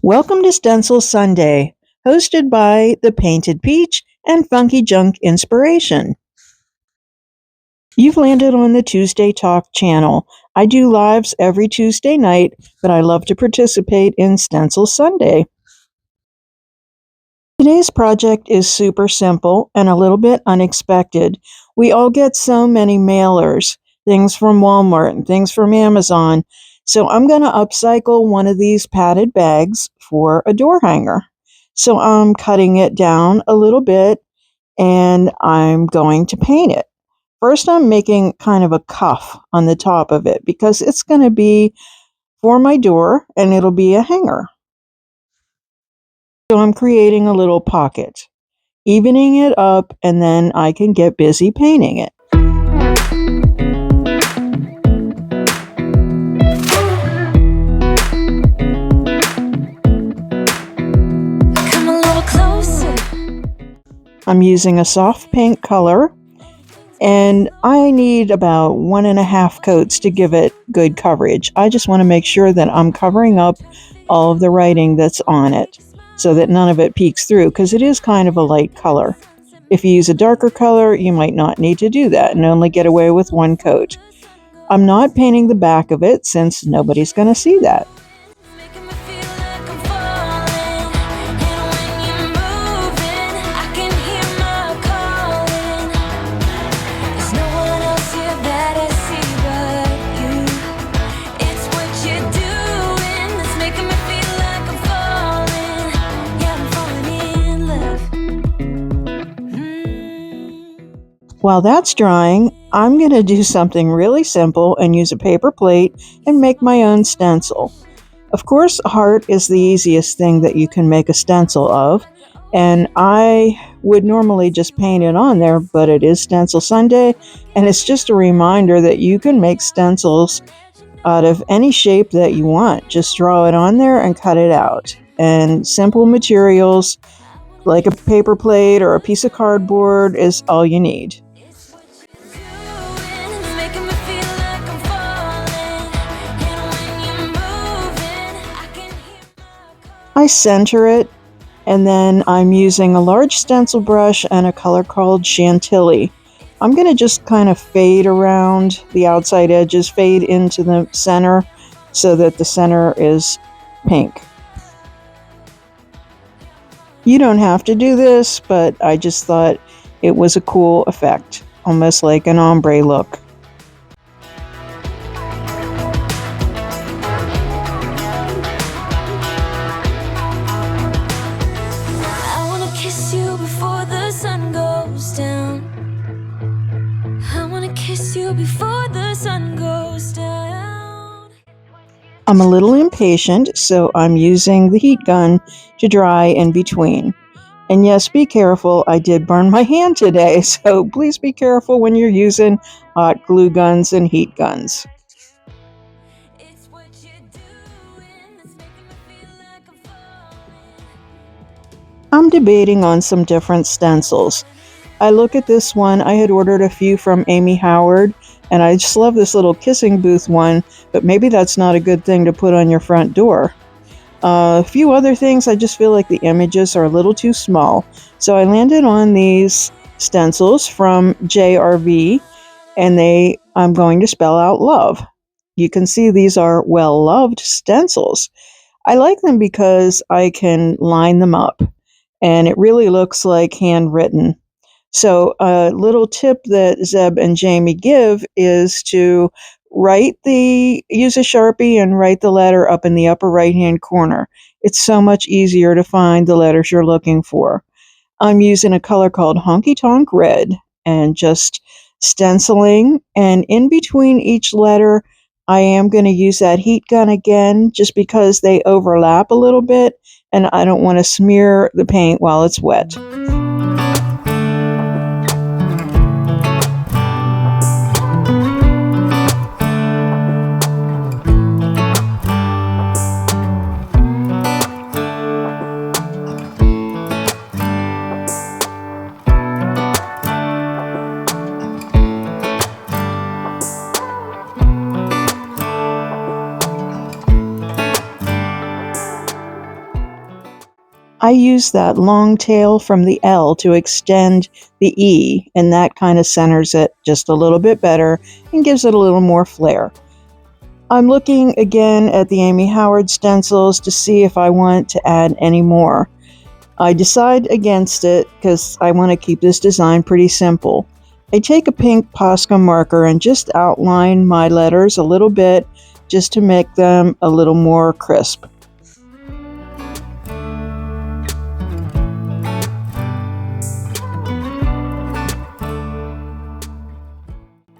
Welcome to Stencil Sunday, hosted by the Painted Peach and Funky Junk Inspiration. You've landed on the Tuesday Talk channel. I do lives every Tuesday night, but I love to participate in Stencil Sunday. Today's project is super simple and a little bit unexpected. We all get so many mailers, things from Walmart and things from Amazon. So I'm going to upcycle one of these padded bags for a door hanger. So I'm cutting it down a little bit and I'm going to paint it. First, I'm making kind of a cuff on the top of it because it's going to be for my door and it'll be a hanger. So I'm creating a little pocket, evening it up, and then I can get busy painting it. Come a little closer. I'm using a soft pink color, and I need about 1.5 coats to give it good coverage. I just want to make sure that I'm covering up all of the writing that's on it so that none of it peeks through, because it is kind of a light color. If you use a darker color, you might not need to do that and only get away with 1 coat. I'm not painting the back of it since nobody's going to see that. Making me feel like I'm falling. And when you're moving, I can hear my calling. There's no one else here that I see but you. It's what you're doing that's making me feel like I'm falling. Yeah, I'm falling in love. While that's drying, I'm going to do something really simple and use a paper plate and make my own stencil. Of course, a heart is the easiest thing that you can make a stencil of, and I would normally just paint it on there, but it is Stencil Sunday, and it's just a reminder that you can make stencils out of any shape that you want. Just draw it on there and cut it out. And simple materials like a paper plate or a piece of cardboard is all you need. It's what you're doing that's making me feel like I'm falling. And when you're moving, I can hear my calling. I center it, and then I'm using a large stencil brush and a color called Chantilly. I'm going to just kind of fade around the outside edges, fade into the center so that the center is pink. You don't have to do this, but I just thought it was a cool effect, almost like an ombre look. I wanna kiss you before the sun goes down. I wanna kiss you before the sun goes down. I'm a little impatient, so I'm using the heat gun to dry in between. And yes, be careful, I did burn my hand today, so please be careful when you're using hot glue guns and heat guns. It's what you're doing that's making me feel like I'm falling. I'm debating on some different stencils. I look at this one, I had ordered a few from Amy Howard, and I just love this little kissing booth one, but maybe that's not a good thing to put on your front door. A few other things, I just feel like the images are a little too small. So I landed on these stencils from JRV, and I'm going to spell out love. You can see these are well-loved stencils. I like them because I can line them up, and it really looks like handwritten. So a little tip that Zeb and Jamie give is to use a Sharpie and write the letter up in the upper right-hand corner. It's so much easier to find the letters you're looking for. I'm using a color called Honky Tonk Red and just stenciling, and in between each letter, I am going to use that heat gun again just because they overlap a little bit, and I don't want to smear the paint while it's wet. I use that long tail from the L to extend the E, and that kind of centers it just a little bit better and gives it a little more flair. I'm looking again at the Amy Howard stencils to see if I want to add any more. I decide against it because I want to keep this design pretty simple. I take a pink Posca marker and just outline my letters a little bit just to make them a little more crisp.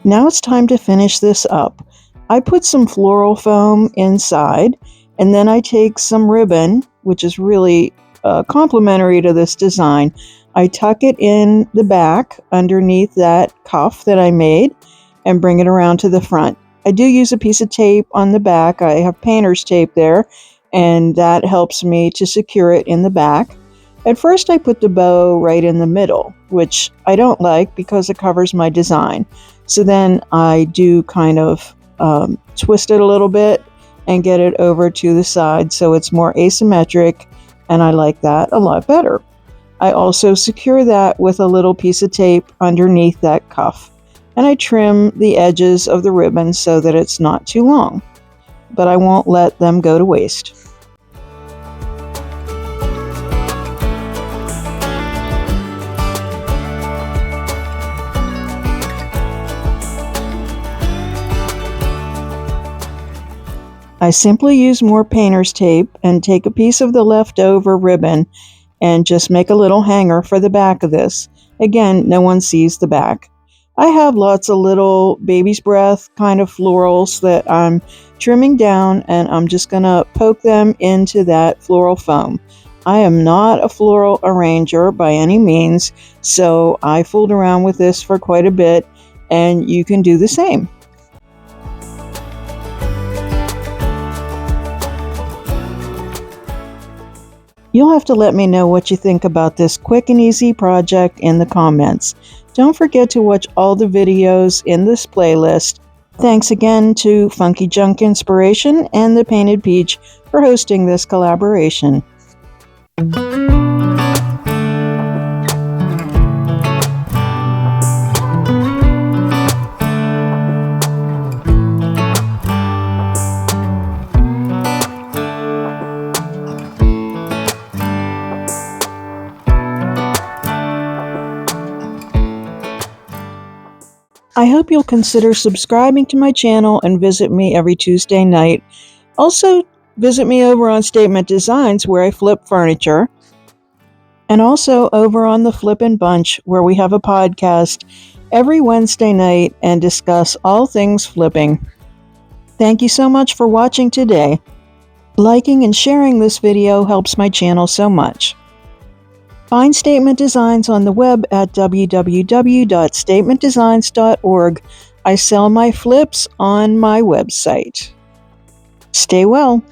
Now it's time to finish this up. I put some floral foam inside, and then I take some ribbon, which is really complementary to this design. I tuck it in the back underneath that cuff that I made and bring it around to the front. I do use a piece of tape on the back. I have painter's tape there, and that helps me to secure it in the back. At first I put the bow right in the middle, which I don't like because it covers my design. So then I do kind of twist it a little bit and get it over to the side so it's more asymmetric, and I like that a lot better. I also secure that with a little piece of tape underneath that cuff, and I trim the edges of the ribbon so that it's not too long, but I won't let them go to waste. I simply use more painter's tape and take a piece of the leftover ribbon and just make a little hanger for the back of this. Again, no one sees the back. I have lots of little baby's breath kind of florals that I'm trimming down, and I'm just going to poke them into that floral foam. I am not a floral arranger by any means, so I fooled around with this for quite a bit, and you can do the same. You'll have to let me know what you think about this quick and easy project in the comments. Don't forget to watch all the videos in this playlist. Thanks again to Funky Junk Inspiration and the Painted Peach for hosting this collaboration. I hope you'll consider subscribing to my channel and visit me every Tuesday night. Also, visit me over on Statement Designs, where I flip furniture, and also over on the Flippin' Bunch, where we have a podcast every Wednesday night and discuss all things flipping. Thank you so much for watching today. Liking and sharing this video helps my channel so much. Find Statement Designs on the web at www.statementdesigns.org. I sell my flips on my website. Stay well.